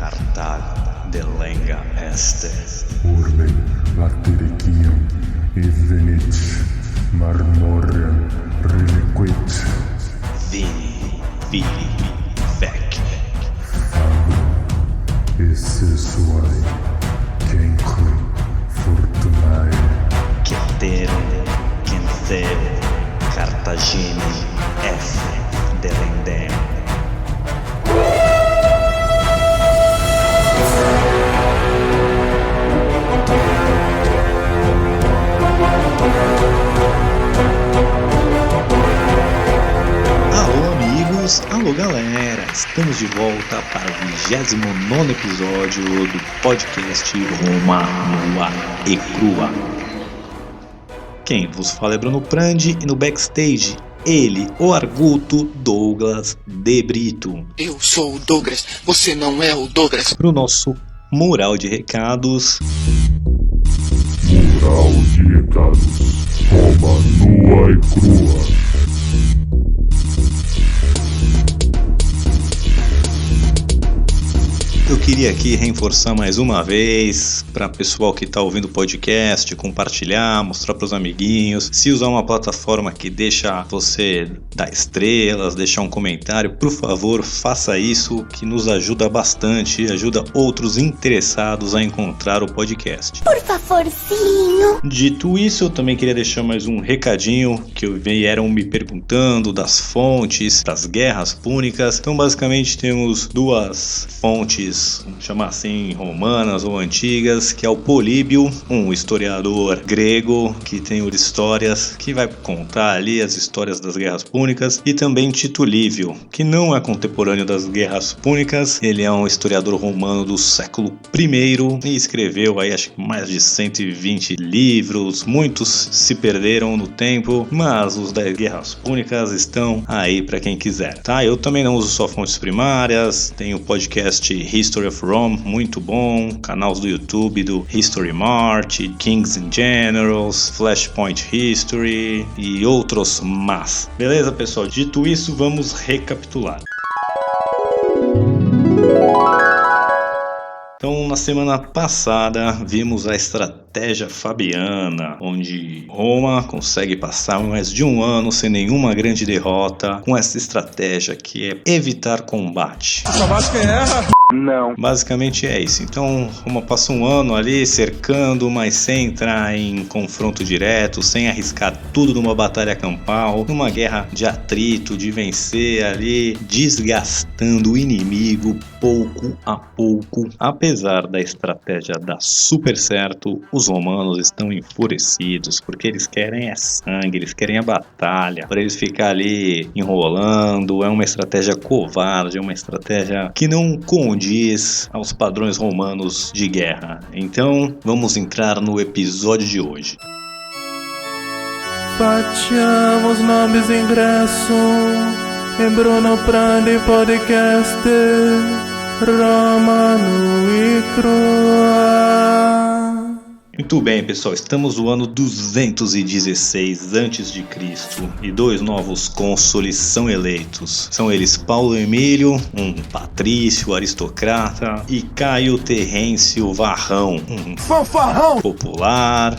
Cartago delenga este. Urbe latericium evenit marmorem reliquit. Vini, vili, vec. Fabro essesuae cenque fortunae. Ceterum, Cencero, Cartaginem, F. delendem. Alô amigos, alô galera, estamos de volta para o 29º episódio do podcast Roma Nua e Crua. Quem vos fala é Bruno Prandi e no backstage, ele, o arguto Douglas De Brito. Eu sou o Douglas, você não é o Douglas. Para o nosso mural de recados. Mural de recados. Roma nua e crua. Eu queria aqui reforçar mais uma vez para o pessoal que está ouvindo o podcast, compartilhar, mostrar para os amiguinhos. Se usar uma plataforma que deixa você dar estrelas, deixar um comentário, por favor, faça isso, que nos ajuda bastante, ajuda outros interessados a encontrar o podcast. Por favorzinho. Dito isso, eu também queria deixar mais um recadinho que vieram me perguntando das fontes das guerras púnicas. Então, basicamente, temos duas fontes, vamos chamar assim, romanas ou antigas, que é o Políbio, um historiador grego que tem histórias, que vai contar ali as histórias das guerras púnicas, e também Tito Livio, que não é contemporâneo das guerras púnicas, ele é um historiador romano do século I e escreveu aí acho que mais de 120 livros, muitos se perderam no tempo, mas os das guerras púnicas estão aí para quem quiser, tá? Eu também não uso só fontes primárias, tenho o podcast History of Rome, muito bom, canais do YouTube do History Mart, Kings and Generals, Flashpoint History e outros mais. Beleza, pessoal? Dito isso, vamos recapitular. Então, na semana passada, vimos a estratégia fabiana, onde Roma consegue passar mais de um ano sem nenhuma grande derrota com essa estratégia que é evitar combate. Só bate quem erra. Não. Basicamente é isso. Então, Roma passa um ano ali cercando, mas sem entrar em confronto direto, sem arriscar tudo numa batalha campal, numa guerra de atrito, de vencer ali, desgastando o inimigo pouco a pouco. Apesar da estratégia dar super certo, os romanos estão enfurecidos, porque eles querem é sangue, eles querem a batalha, para eles ficar ali enrolando. É uma estratégia covarde, é uma estratégia que não condiz aos padrões romanos de guerra. Então, vamos entrar no episódio de hoje. Facciamo os nomes ingresso em Bruno Prandi Podcast Roma Nua e Crua. Muito bem, pessoal, estamos no ano 216 a.C. e dois novos cônsules são eleitos. São eles Paulo Emílio, um patrício aristocrata, e Caio Terêncio Varrão, um Fanfarrão! popular,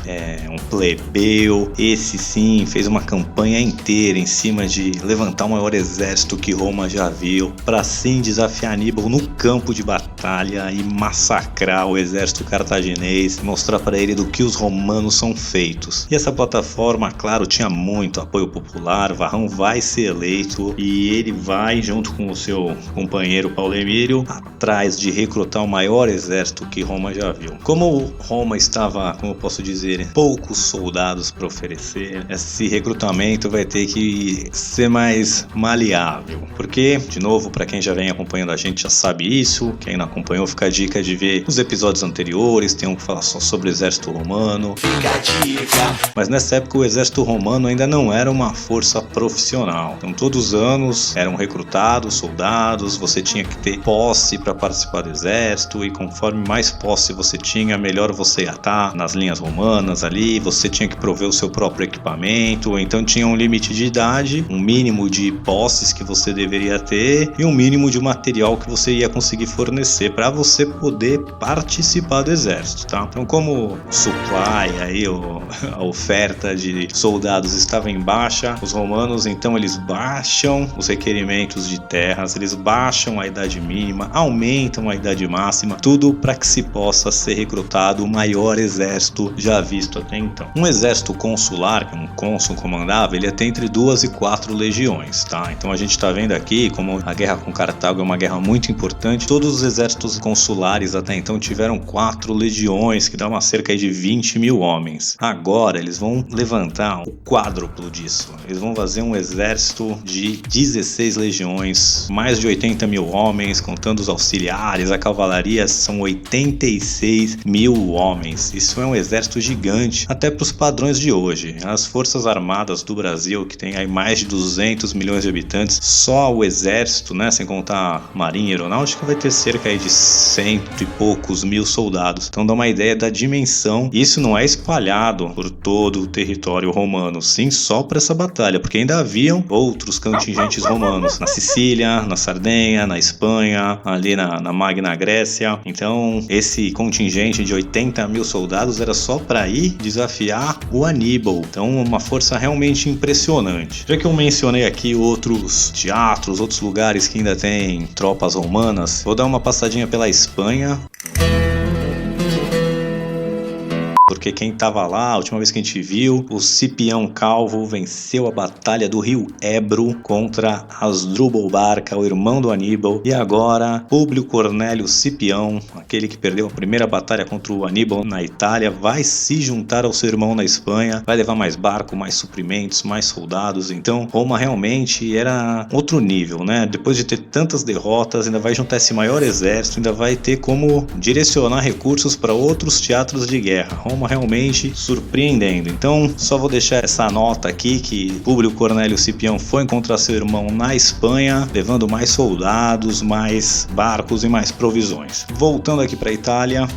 um plebeu. Esse sim fez uma campanha inteira em cima de levantar o maior exército que Roma já viu, para sim desafiar Aníbal no campo de batalha e massacrar o exército cartaginês, mostrar para ele do que os romanos são feitos. E essa plataforma, claro, tinha muito apoio popular. Varrão vai ser eleito e ele vai, junto com o seu companheiro Paulo Emílio, atrás de recrutar o maior exército que Roma já viu. Como Roma estava, como eu posso dizer, poucos soldados para oferecer, esse recrutamento vai ter que ser mais maleável. Porque, de novo, para quem já vem acompanhando a gente já sabe isso. Quem não acompanhou, fica a dica de ver os episódios anteriores. Tem um que fala só sobre o exército exército romano. Mas nessa época o exército romano ainda não era uma força profissional. Então todos os anos eram recrutados soldados, você tinha que ter posse para participar do exército, e conforme mais posse você tinha, melhor você ia estar nas linhas romanas ali. Você tinha que prover o seu próprio equipamento, então tinha um limite de idade, um mínimo de posses que você deveria ter e um mínimo de material que você ia conseguir fornecer para você poder participar do exército, tá? Então, como o supply aí, a oferta de soldados estava em baixa, os romanos então eles baixam os requerimentos de terras, eles baixam a idade mínima, aumentam a idade máxima, tudo para que se possa ser recrutado o maior exército já visto até então. Um exército consular, que um cônsul comandava, ele ia ter entre 2 e 4 legiões, tá? Então a gente tá vendo aqui como a guerra com Cartago é uma guerra muito importante. Todos os exércitos consulares até então tiveram 4 legiões, que dá uma cerca de 20 mil homens. Agora eles vão levantar o quádruplo disso. Eles vão fazer um exército de 16 legiões, mais de 80 mil homens, contando os auxiliares, a cavalaria, são 86 mil homens. Isso é um exército gigante, até para os padrões de hoje. As forças armadas do Brasil, que tem aí mais de 200 milhões de habitantes, só o exército, né, sem contar a marinha e aeronáutica, vai ter cerca aí de 100 e poucos mil soldados. Então dá uma ideia da dimensão. Isso não é espalhado por todo o território romano, sim, só para essa batalha, porque ainda haviam outros contingentes romanos na Sicília, na Sardenha, na Espanha, ali na Magna Grécia. Então esse contingente de 80 mil soldados era só para ir desafiar o Aníbal. Então uma força realmente impressionante. Já que eu mencionei aqui outros teatros, outros lugares que ainda tem tropas romanas, vou dar uma passadinha pela Espanha. Porque quem estava lá, a última vez que a gente viu, o Cipião Calvo venceu a batalha do rio Ebro contra Hasdrubal Barca, o irmão do Aníbal. E agora, Públio Cornélio Cipião, aquele que perdeu a primeira batalha contra o Aníbal na Itália, vai se juntar ao seu irmão na Espanha, vai levar mais barco, mais suprimentos, mais soldados. Então, Roma realmente era outro nível, né? Depois de ter tantas derrotas, ainda vai juntar esse maior exército, ainda vai ter como direcionar recursos para outros teatros de guerra. Roma realmente surpreendendo. Então só vou deixar essa nota aqui que Públio Cornélio Cipião foi encontrar seu irmão na Espanha, levando mais soldados, mais barcos e mais provisões. Voltando aqui para a Itália,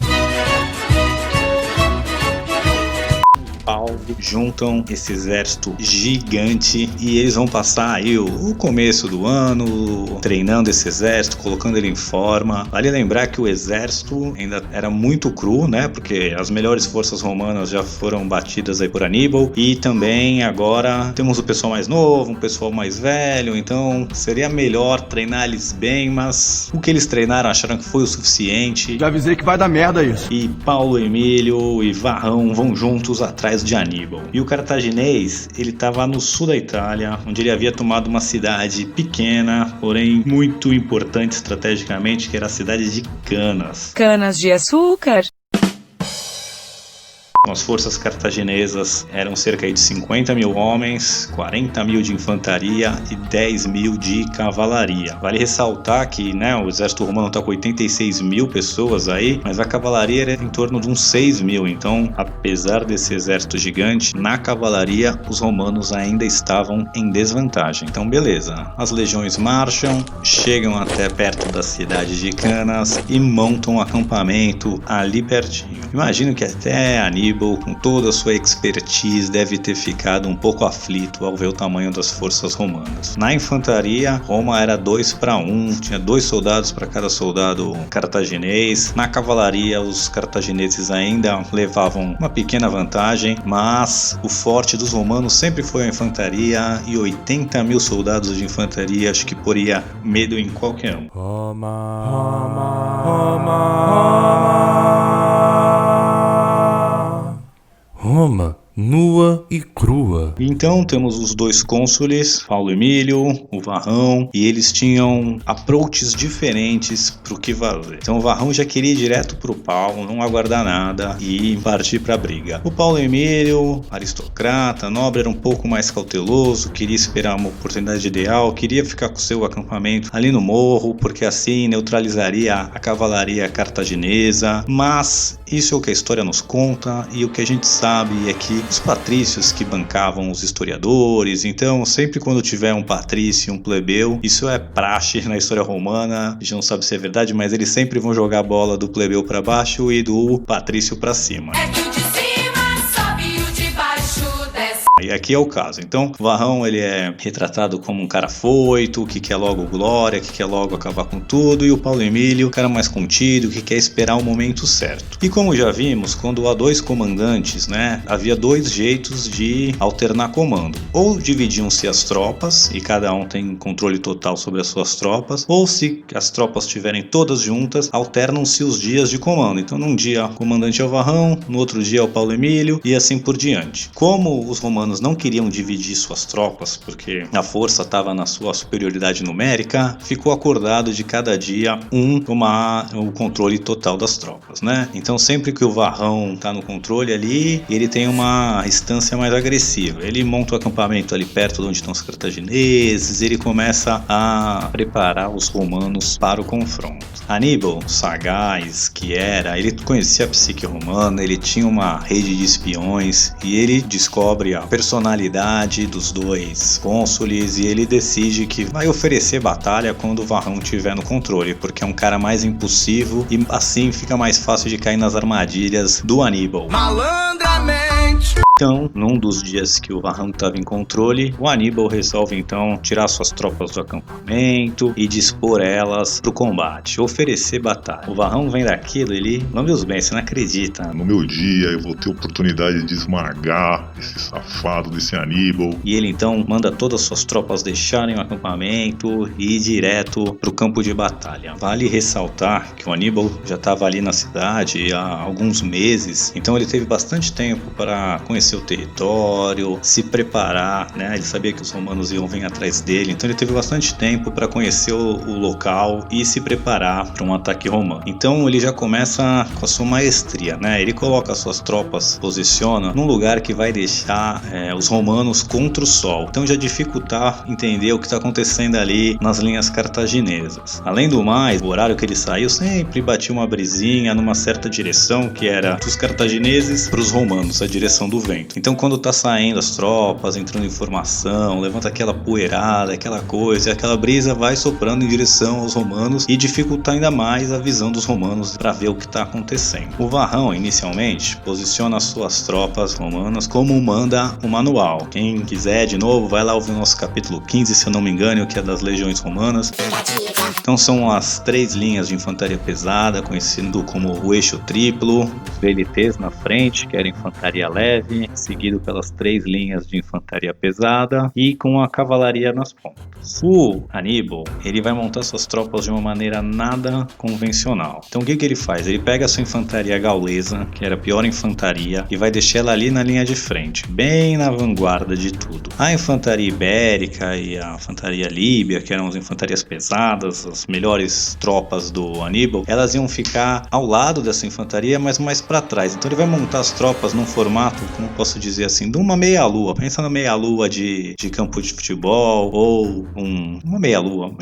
juntam esse exército gigante e eles vão passar aí o começo do ano treinando esse exército, colocando ele em forma. Vale lembrar que o exército ainda era muito cru, né? Porque as melhores forças romanas já foram batidas aí por Aníbal, e também agora temos o pessoal mais novo, um pessoal mais velho, então seria melhor treinar eles bem, mas o que eles treinaram acharam que foi o suficiente. Já avisei que vai dar merda isso. E Paulo Emílio e Varrão vão juntos atrás de Aníbal. E o cartaginês, ele estava no sul da Itália, onde ele havia tomado uma cidade pequena, porém muito importante estrategicamente, que era a cidade de Canas. Canas de açúcar. As forças cartaginesas eram cerca de 50 mil homens, 40 mil de infantaria e 10 mil de cavalaria. Vale ressaltar que, né, o exército romano está com 86 mil pessoas aí, mas a cavalaria era em torno de uns 6 mil. Então, apesar desse exército gigante, na cavalaria os romanos ainda estavam em desvantagem. Então, beleza. As legiões marcham, chegam até perto da cidade de Canas e montam um acampamento ali pertinho. Imagino que até Aníbal, com toda a sua expertise, deve ter ficado um pouco aflito ao ver o tamanho das forças romanas. Na infantaria, Roma era 2-1, tinha 2 soldados para cada soldado cartaginês. Na cavalaria, os cartagineses ainda levavam uma pequena vantagem, mas o forte dos romanos sempre foi a infantaria, e 80 mil soldados de infantaria acho que poria medo em qualquer um. Roma, Roma, Roma, Roma. Roma, nua e crua. Então temos os 2 cônsules, Paulo Emílio, o Varrão, e eles tinham approaches diferentes para o que fazer. Então o Varrão já queria ir direto pro Paulo, não aguardar nada e partir para a briga. O Paulo Emílio, aristocrata, nobre, era um pouco mais cauteloso, queria esperar uma oportunidade ideal, queria ficar com o seu acampamento ali no morro, porque assim neutralizaria a cavalaria cartaginesa, mas Isso é o que a história nos conta e o que a gente sabe é que os patrícios que bancavam os historiadores, então sempre quando tiver um patrício e um plebeu, isso é praxe na história romana, a gente não sabe se é verdade, mas eles sempre vão jogar a bola do plebeu para baixo e do patrício para cima. É que o de cima sobe e o de baixo desce. E aqui é o caso. Então, o Varrão, ele é retratado como um cara foito, que quer logo glória, que quer logo acabar com tudo, e o Paulo Emílio, um cara mais contido, que quer esperar o momento certo. E como já vimos, quando há dois comandantes, né, havia dois jeitos de alternar comando. Ou dividiam-se as tropas, e cada um tem controle total sobre as suas tropas, ou se as tropas estiverem todas juntas, alternam-se os dias de comando. Então, num dia o comandante é o Varrão, no outro dia é o Paulo Emílio, e assim por diante. Como os romanos não queriam dividir suas tropas, porque a força estava na sua superioridade numérica, ficou acordado de cada dia tomar o controle total das tropas, né? Então sempre que o Varrão está no controle ali, ele tem uma instância mais agressiva. Ele monta o acampamento ali perto de onde estão os cartagineses, ele começa a preparar os romanos para o confronto. Aníbal, sagaz que era, ele conhecia a psique romana, ele tinha uma rede de espiões e ele descobre a personalidade dos dois cônsules e ele decide que vai oferecer batalha quando o Varrão estiver no controle, porque é um cara mais impulsivo e assim fica mais fácil de cair nas armadilhas do Aníbal. Malandramente. Então, num dos dias que o Varrão estava em controle, o Aníbal resolve então tirar suas tropas do acampamento e dispor elas para o combate, oferecer batalha. O Varrão vem daquilo, ele, não Deus bem, você não acredita. No meu dia eu vou ter oportunidade de esmagar esse safado desse Aníbal. E ele então manda todas as suas tropas deixarem o acampamento e ir direto para o campo de batalha. Vale ressaltar que o Aníbal já estava ali na cidade há alguns meses, então ele teve bastante tempo para conhecer o território, se preparar, né? Ele sabia que os romanos iam vir atrás dele, então ele teve bastante tempo para conhecer o local e se preparar para um ataque romano. Então ele já começa com a sua maestria, né? Ele coloca as suas tropas, posiciona num lugar que vai deixar os romanos contra o sol. Então já dificultar entender o que está acontecendo ali nas linhas cartaginesas. Além do mais, o horário que ele saiu sempre batia uma brisinha numa certa direção, que era dos cartagineses para os romanos, a direção do vento. Então quando tá saindo as tropas, entrando em formação, levanta aquela poeirada, aquela coisa, e aquela brisa vai soprando em direção aos romanos e dificulta ainda mais a visão dos romanos para ver o que está acontecendo. O Varrão, inicialmente, posiciona as suas tropas romanas como manda o manual. Quem quiser, de novo, vai lá ouvir o nosso capítulo 15, se eu não me engano, que é das legiões romanas. Então são as 3 linhas de infantaria pesada, conhecido como o eixo triplo, os VLTs na frente, que era infantaria leve, seguido pelas 3 linhas de infantaria pesada e com a cavalaria nas pontas. O Aníbal, ele vai montar suas tropas de uma maneira nada convencional. Então o que ele faz? Ele pega a sua infantaria gaulesa, que era a pior infantaria, e vai deixar ela ali na linha de frente, bem na vanguarda de tudo. A infantaria ibérica e a infantaria líbia, que eram as infantarias pesadas, as melhores tropas do Aníbal, elas iam ficar ao lado dessa infantaria, mas mais para trás. Então ele vai montar as tropas num formato, como posso dizer assim, de uma meia-lua. Pensa na meia-lua de campo de futebol, ou uma meia-lua,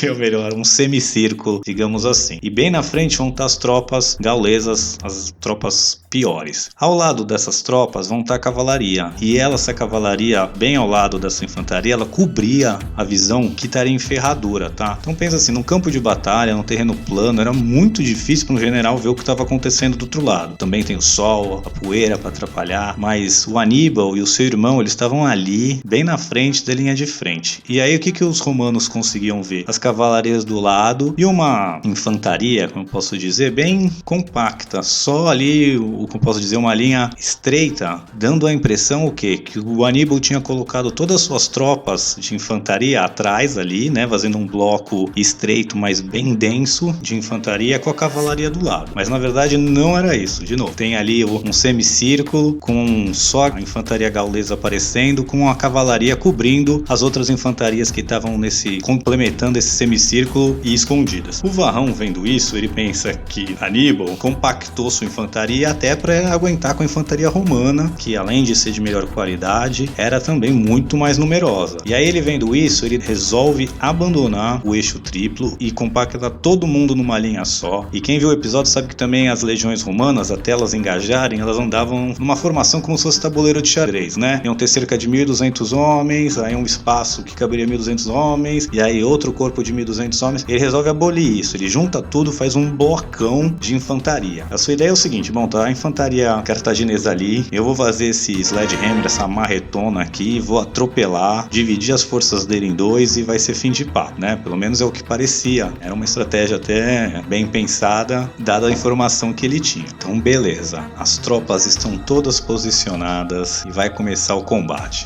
ou melhor, um semicírculo, digamos assim. E bem na frente vão estar as tropas gaulesas, as tropas piores. Ao lado dessas tropas vão estar a cavalaria, e essa cavalaria, bem ao lado dessa infantaria, ela cobria a visão que estaria em ferradura, tá? Então pensa assim, num campo de batalha, num terreno plano, era muito difícil para um general ver o que estava acontecendo do outro lado. Também tem o sol, a poeira para atrapalhar, mas o Aníbal e o seu irmão, eles estavam ali, bem na frente da linha de frente. E aí o que os romanos conseguiam ver? As cavalarias do lado e uma infantaria, como eu posso dizer, bem compacta, só ali, como posso dizer, uma linha estreita, dando a impressão o quê? Que o Aníbal tinha colocado todas as suas tropas de infantaria atrás ali, né, fazendo um bloco estreito, mas bem denso de infantaria com a cavalaria do lado. Mas na verdade não era isso. De novo, tem ali um semicírculo com com só a infantaria gaulesa aparecendo, com a cavalaria cobrindo as outras infantarias que estavam complementando esse semicírculo e escondidas. O Varrão, vendo isso, ele pensa que Aníbal compactou sua infantaria até para aguentar com a infantaria romana, que além de ser de melhor qualidade, era também muito mais numerosa. E aí ele vendo isso, ele resolve abandonar o eixo triplo e compactar todo mundo numa linha só. E quem viu o episódio sabe que também as legiões romanas, até elas engajarem, elas andavam numa formação como se fosse tabuleiro de xadrez, né? Iam ter cerca de 1.200 homens, aí um espaço que caberia 1.200 homens, e aí outro corpo de 1.200 homens. Ele resolve abolir isso, ele junta tudo, faz um blocão de infantaria. A sua ideia é o seguinte: bom, tá a infantaria cartaginesa ali, eu vou fazer esse sledgehammer, essa marretona aqui, vou atropelar, dividir as forças dele em dois e vai ser fim de papo, né? Pelo menos é o que parecia. Era uma estratégia até bem pensada, dada a informação que ele tinha. Então, beleza. As tropas estão todas posicionadas e vai começar o combate.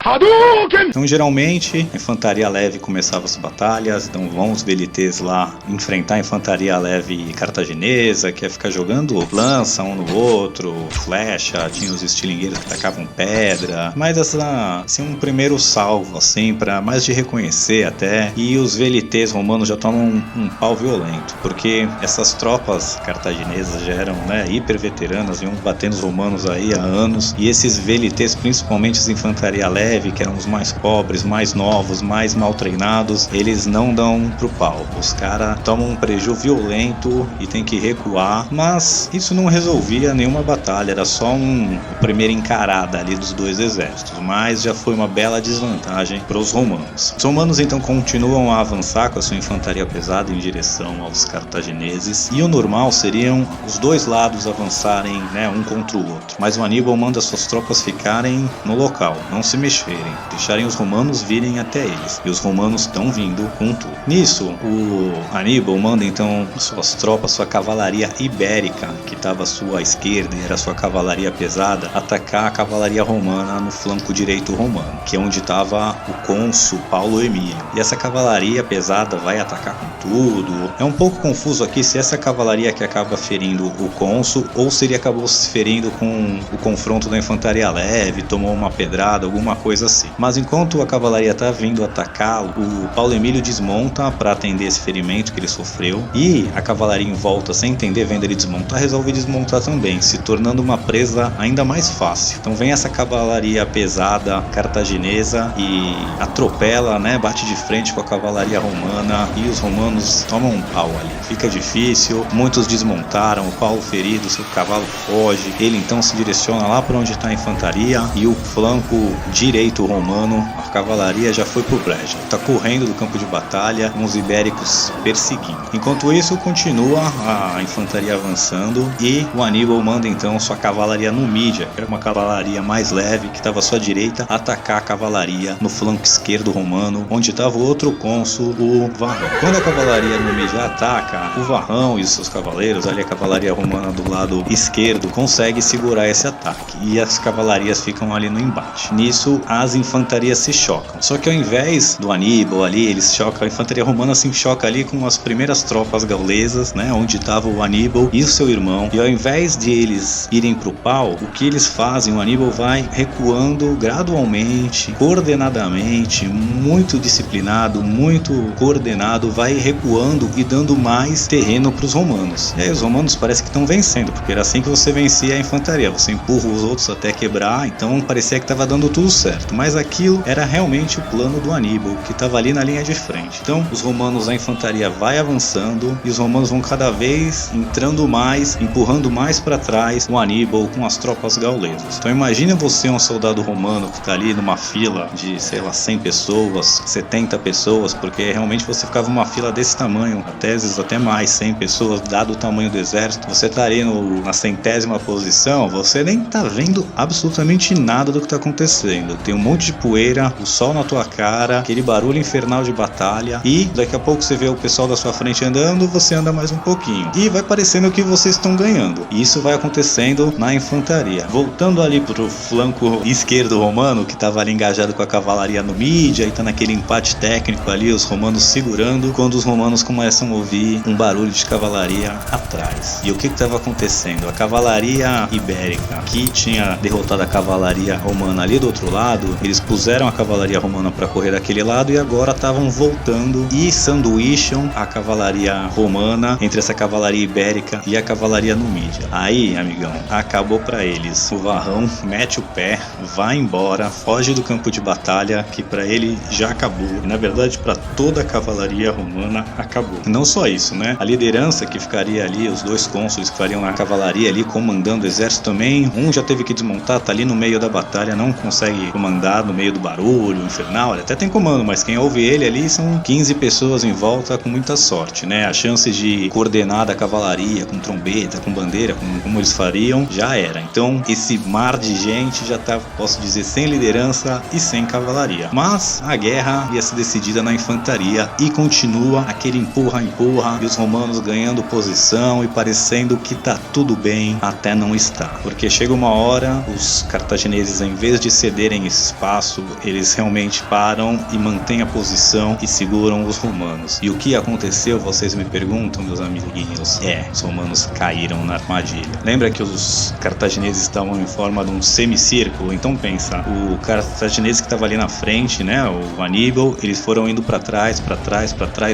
Então, geralmente, a infantaria leve começava as batalhas, então vão os velites lá enfrentar a infantaria leve cartaginesa, que ia ficar jogando lança um no outro, flecha, tinha os estilingueiros que tacavam pedra, mas assim, um primeiro salvo, assim, para mais de reconhecer até, e os velites romanos já tomam um pau violento, porque essas tropas cartaginesas já eram, né, hiper veteranas, iam batendo os romanos aí há anos, e esses velites, principalmente as infantaria leve, que eram os mais pobres, mais novos, mais mal treinados, eles não dão pro pau. Os caras tomam um prejuízo violento e tem que recuar, mas isso não resolvia nenhuma batalha, era só a primeira encarada ali dos dois exércitos, mas já foi uma bela desvantagem para os romanos. Os romanos então continuam a avançar com a sua infantaria pesada em direção aos cartagineses, e o normal seriam os dois lados avançarem, né, um contra o outro, mas o Aníbal manda suas tropas ficarem no local, não se mexerem, deixarem os romanos virem até eles, e os romanos estão vindo com tudo. Nisso, o Aníbal manda então suas tropas, sua cavalaria ibérica, que estava à sua esquerda e era sua cavalaria pesada, atacar a cavalaria romana no flanco direito romano, que é onde estava o cônsul Paulo Emílio. E essa cavalaria pesada vai atacar com tudo. É um pouco confuso aqui se essa cavalaria que acaba ferindo o cônsul ou se ele acabou se ferindo com o confronto da infantaria leve, tomou uma pedrada, alguma coisa assim. Mas enquanto a cavalaria está vindo atacá-lo, o Paulo Emílio desmonta para atender esse ferimento que ele sofreu, e a cavalaria em volta, sem entender, vendo ele desmontar, resolve desmontar também, se tornando uma presa ainda mais fácil. Então vem essa cavalaria pesada cartaginesa e atropela, né, bate de frente com a cavalaria romana, e os romanos tomam um pau ali. Fica difícil, muitos desmontaram, o Paulo ferido, seu cavalo foge, ele então se direciona lá para onde está a infantaria, e o flanco direito romano, a cavalaria já foi pro brejo, está correndo do campo de batalha, com os ibéricos perseguindo. Enquanto isso, continua a infantaria avançando, e o Aníbal manda então sua cavalaria numídia, que era uma cavalaria mais leve, que estava à sua direita, atacar a cavalaria no flanco esquerdo romano, onde estava o outro cônsul, o Varrão. Quando a cavalaria numídia ataca, o Varrão e os seus cavaleiros, ali a cavalaria romana do lado esquerdo, consegue segurar esse ataque, e as cavalarias ficam ali no embate. Nisso, as infantarias se chocam. Só que ao invés do Aníbal ali, eles chocam, a infantaria romana se choca ali com as primeiras tropas gaulesas, né, onde estava o Aníbal e o seu irmão, e ao invés de eles irem pro pau, o que eles fazem, o Aníbal vai recuando gradualmente, coordenadamente, muito disciplinado, muito coordenado, vai recuando e dando mais terreno para os romanos. E aí os romanos parece que estão vencendo, porque era assim que você vencia a infantaria, você empurra os outros até quebrar, então parecia que estava dando tudo certo, mas aquilo era realmente o plano do Aníbal, que estava ali na linha de frente. Então os romanos, a infantaria vai avançando, e os romanos vão cada vez entrando mais, empurrando mais para trás o Aníbal com as tropas gaulesas. Então imagina você, um soldado romano que está ali numa fila de, sei lá, 100 pessoas, 70 pessoas, porque realmente você ficava numa fila desse tamanho, até vezes até mais, 100 pessoas, dado o tamanho do exército, você tá ali na 100ª posição, você nem tá vendo absolutamente nada do que tá acontecendo. Tem um monte de poeira, o sol na tua cara, aquele barulho infernal de batalha, e daqui a pouco você vê o pessoal da sua frente andando, você anda mais um pouquinho, e vai parecendo que vocês estão ganhando. E isso vai acontecendo na infantaria. Voltando ali pro flanco esquerdo romano, que tava ali engajado com a cavalaria numídia, e tá naquele empate técnico ali, os romanos segurando, quando os romanos começam a ouvir um barulho de cavalaria atrás. E o que estava acontecendo? A cavalaria ibérica, que tinha derrotada a cavalaria romana ali do outro lado, eles puseram a cavalaria romana para correr daquele lado e agora estavam voltando e sanduícham a cavalaria romana entre essa cavalaria ibérica e a cavalaria numídia. Aí, amigão, acabou para eles. O Varrão mete o pé, vai embora, foge do campo de batalha, que para ele já acabou. E, na verdade, para toda a cavalaria romana acabou. E não só isso, né? A liderança que ficaria ali, os dois cônsules que fariam na cavalaria ali comandando o exército também, um já teve que desmontar, tá ali no meio da batalha, não consegue comandar no meio do barulho infernal. Ele até tem comando, mas quem ouve ele ali são 15 pessoas em volta com muita sorte, né? A chance de coordenar da cavalaria com trombeta, com bandeira, como eles fariam, já era. Então esse mar de gente já tá, posso dizer, sem liderança e sem cavalaria. Mas a guerra ia ser decidida na infantaria e continua aquele empurra-empurra e os romanos ganhando posição e parecendo que tá tudo bem até não estar. Porque chega uma hora, os cartagineses, em vez de cederem esse espaço, eles realmente param e mantêm a posição e seguram os romanos. E o que aconteceu, vocês me perguntam, meus amiguinhos? Os romanos caíram na armadilha. Lembra que os cartagineses estavam em forma de um semicírculo? Então pensa, o cartaginês que estava ali na frente, né, o Aníbal, eles foram indo para trás,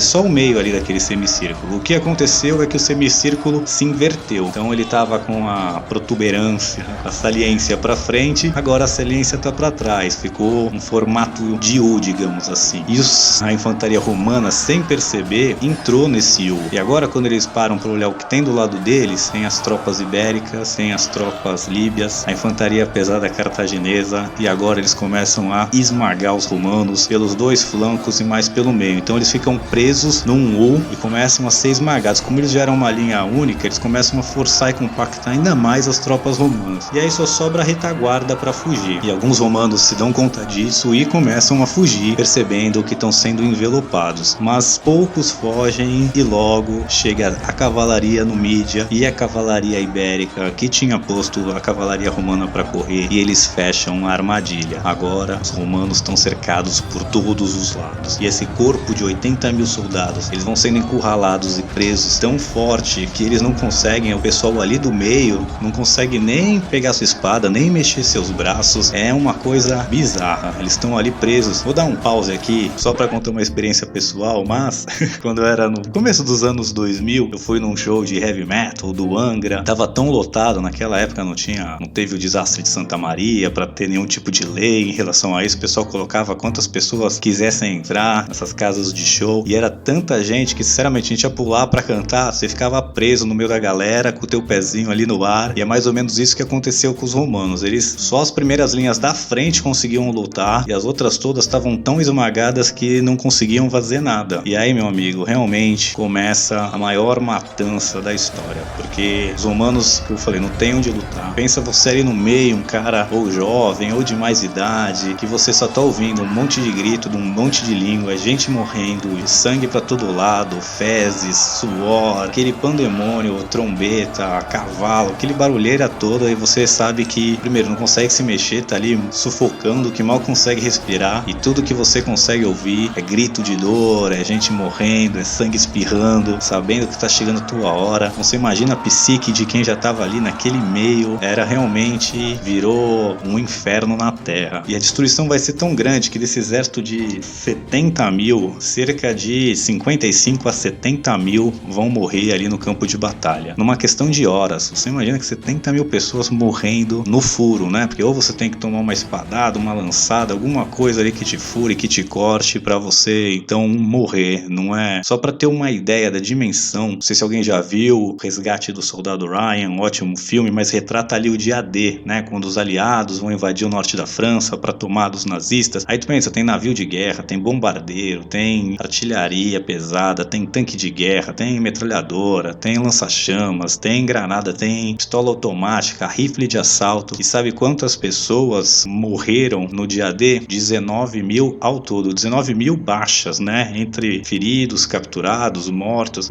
só o meio ali daquele semicírculo. O que aconteceu é que o semicírculo se inverteu. Então ele estava com a protuberância, a saliência para frente, agora a saliência tá para trás. Ficou um formato de U, digamos assim. E a infantaria romana, sem perceber, entrou nesse U. E agora, quando eles param para olhar o que tem do lado deles, tem as tropas ibéricas, tem as tropas líbias, a infantaria pesada cartaginesa, e agora eles começam a esmagar os romanos pelos dois flancos e mais pelo meio. Então eles ficam presos num U e começam a ser esmagados. Como eles já eram uma linha única, eles começam a forçar e compactar ainda mais as tropas romanas. E aí só sobra a retaguarda para fugir. E alguns romanos se dão conta disso e começam a fugir, percebendo que estão sendo envelopados. Mas poucos fogem e logo chega a cavalaria numídia e a cavalaria ibérica, que tinha posto a cavalaria romana para correr, e eles fecham a armadilha. Agora os romanos estão cercados por todos os lados. E esse corpo de 80 mil soldados, eles vão sendo encurralados e presos tão forte que eles não conseguem, o pessoal ali do meio não consegue nem pegar sua espada, nem mexer seus braços. É uma coisa bizarra. Eles estão ali presos. Vou dar um pause aqui só para contar uma experiência pessoal, mas quando eu era no começo dos anos 2000, eu fui num show de heavy metal do Angra. Tava tão lotado, naquela época não teve o desastre de Santa Maria para ter nenhum tipo de lei em relação a isso. O pessoal colocava quantas pessoas quisessem entrar nessas casas de show, e era tanta gente que sinceramente a gente ia pular para cantar, você ficava preso no meio da galera com o teu pezinho ali no ar. E é mais ou menos isso que aconteceu com os romanos. Eles, só as primeiras linhas da frente conseguiam lutar e as outras todas estavam tão esmagadas que não conseguiam fazer nada. E aí, meu amigo, realmente começa a maior matança da história, porque os romanos, que eu falei, não tem onde lutar. Pensa você ali no meio, um cara ou jovem ou de mais idade, que você só tá ouvindo um monte de grito, de um monte de língua, gente morrendo, sangue pra todo lado, fezes, suor, aquele pandemônio, trombeta, cavalo, aquele barulheira toda, e você sabe que, primeiro, não consegue se mexer, tá ali sufocando, que mal consegue respirar, e tudo que você consegue ouvir é grito de dor, é gente morrendo, é sangue espirrando, sabendo que tá chegando a tua hora. Você imagina a psique de quem já tava ali naquele meio, era realmente, virou um inferno na terra. E a destruição vai ser tão grande que desse exército de 70 mil, cerca de 55 a 70 mil vão morrer ali no campo de batalha, numa questão de horas. Você imagina que 70 mil pessoas morrendo no furo, né? Porque ou você tem que tomar uma espadada, uma lançada, alguma coisa ali que te fure, que te corte pra você então morrer. Não é só pra ter uma ideia da dimensão. Não sei se alguém já viu o Resgate do Soldado Ryan, um ótimo filme, mas retrata ali o dia D, né? Quando os aliados vão invadir o norte da França pra tomar dos nazistas. Aí tu pensa, tem navio de guerra, tem bombardeiro, tem artilharia pesada, tem tanque de guerra, tem metralhadora, tem lança-chamas, tem granada, tem pistola automática, rifle de assalto. E sabe quantas pessoas morreram no dia D? 19 mil ao todo. 19 mil baixas, né? Entre feridos, capturados, mortos,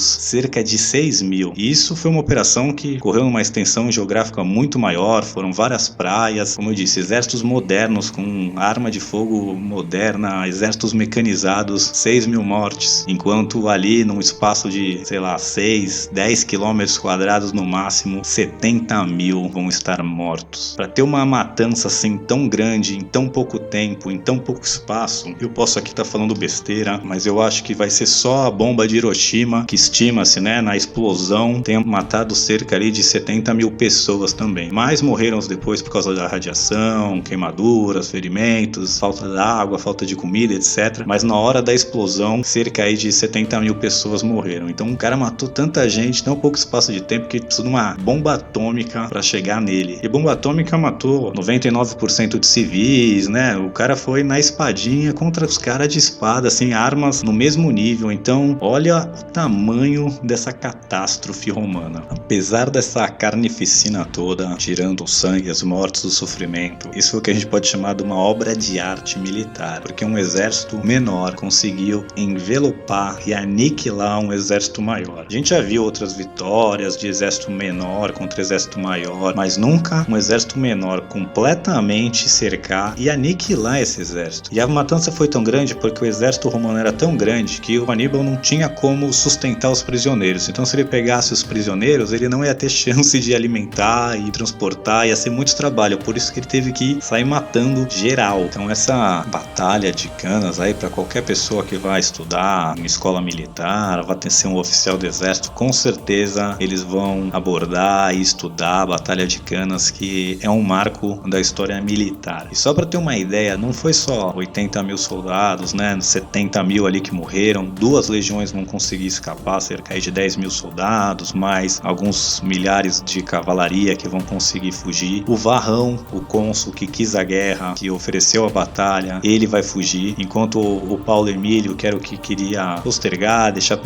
cerca de 6 mil. E isso foi uma operação que correu numa extensão geográfica muito maior, foram várias praias, como eu disse, exércitos modernos com arma de fogo moderna, exércitos mecanizados, 6 mil mortes, enquanto ali num espaço de, sei lá, 6, 10 quilômetros quadrados no máximo, 70 mil vão estar estar mortos. Para ter uma matança assim tão grande, em tão pouco tempo, em tão pouco espaço, eu posso aqui estar falando besteira, mas eu acho que vai ser só a bomba de Hiroshima, que estima-se, né, na explosão, tenha matado cerca ali de 70 mil pessoas também. Mas morreram depois por causa da radiação, queimaduras, ferimentos, falta de água, falta de comida, etc. Mas na hora da explosão, cerca aí de 70 mil pessoas morreram. Então o cara matou tanta gente, tão pouco espaço de tempo, que precisa de uma bomba atômica para chegar nele. E bomba atômica matou 99% de civis, né? O cara foi na espadinha contra os caras de espada, assim, armas no mesmo nível. Então, olha o tamanho dessa catástrofe romana. Apesar dessa carnificina toda, tirando o sangue, as mortes, o sofrimento, isso é o que a gente pode chamar de uma obra de arte militar, porque um exército menor conseguiu envelopar e aniquilar um exército maior. A gente já viu outras vitórias de exército menor contra exército maior, mas nunca um exército menor completamente cercar e aniquilar esse exército. E a matança foi tão grande porque o exército romano era tão grande que o Aníbal não tinha como sustentar os prisioneiros. Então, se ele pegasse os prisioneiros, ele não ia ter chance de alimentar e transportar, ia ser muito trabalho. Por isso que ele teve que sair matando geral. Então, essa batalha de Canas aí, para qualquer pessoa que vai estudar em escola militar, vai ter ser um oficial do exército, com certeza eles vão abordar e estudar a Batalha de Canas, que é um marco da história militar. E só para ter uma ideia, não foi só 80 mil soldados, né, 70 mil ali que morreram, 2 legiões vão conseguir escapar, cerca de 10 mil soldados, mais alguns milhares de cavalaria que vão conseguir fugir. O Varrão, o cônsul que quis a guerra, que ofereceu a batalha, ele vai fugir, enquanto o Paulo Emílio, que era o que queria postergar, deixar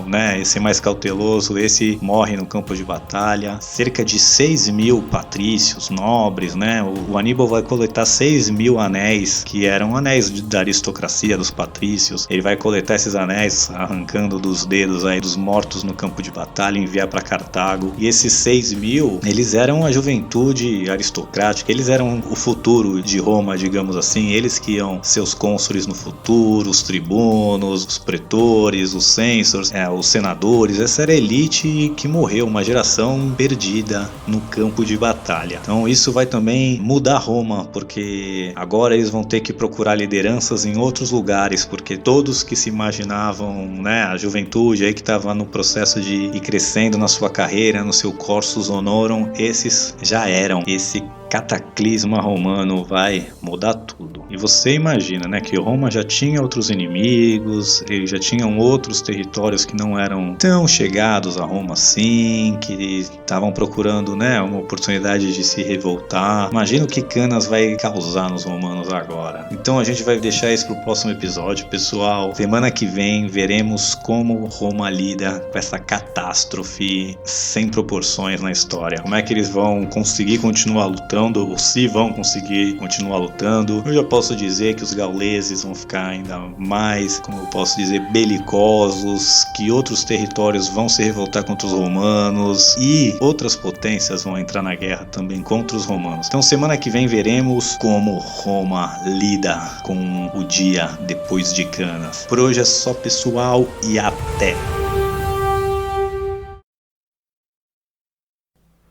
né, ser mais cauteloso, esse morre no campo de batalha. Cerca de 6 mil patrícios, nobres, né? O Aníbal vai coletar 6 mil anéis, que eram anéis da aristocracia, dos patrícios. Ele vai coletar esses anéis, arrancando dos dedos aí dos mortos no campo de batalha, enviar para Cartago. E esses 6 mil, eles eram a juventude aristocrática, eles eram o futuro de Roma, digamos assim. Eles que iam ser os cônsules no futuro, os tribunos, os pretores, os censors, os senadores. Essa era a elite que morreu, uma geração perdida no campo de batalha. Então isso vai também mudar Roma, porque agora eles vão ter que procurar lideranças em outros lugares, porque todos que se imaginavam, né, a juventude aí que estava no processo de ir crescendo na sua carreira, no seu cursus honorum, esses já eram. Esse cataclisma romano vai mudar tudo. E você imagina, né, que Roma já tinha outros inimigos, eles já tinham outros territórios que não eram tão chegados a Roma assim, que estavam procurando, né, uma oportunidade de se revoltar. Imagina o que Canas vai causar nos romanos agora. Então a gente vai deixar isso pro próximo episódio, pessoal. Semana que vem veremos como Roma lida com essa catástrofe sem proporções na história. Como é que eles vão conseguir continuar lutando, ou se vão conseguir continuar lutando. Eu já posso dizer que os gauleses vão ficar ainda mais, como eu posso dizer, belicosos, que outros territórios vão se revoltar contra os romanos e outras potências vão entrar na guerra também contra os romanos. Então semana que vem veremos como Roma lida com o dia depois de Canas. Por hoje é só, pessoal, e até!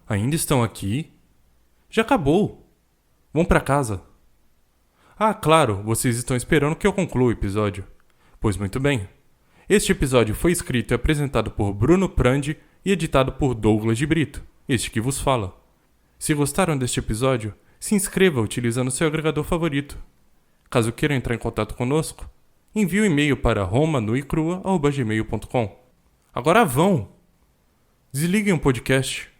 Ainda estão aqui? Já acabou. Vão pra casa. Ah, claro, vocês estão esperando que eu conclua o episódio. Pois muito bem. Este episódio foi escrito e apresentado por Bruno Prandi e editado por Douglas de Brito, este que vos fala. Se gostaram deste episódio, se inscreva utilizando seu agregador favorito. Caso queiram entrar em contato conosco, envie um e-mail para romanuicrua@gmail.com. Agora vão! Desliguem o podcast.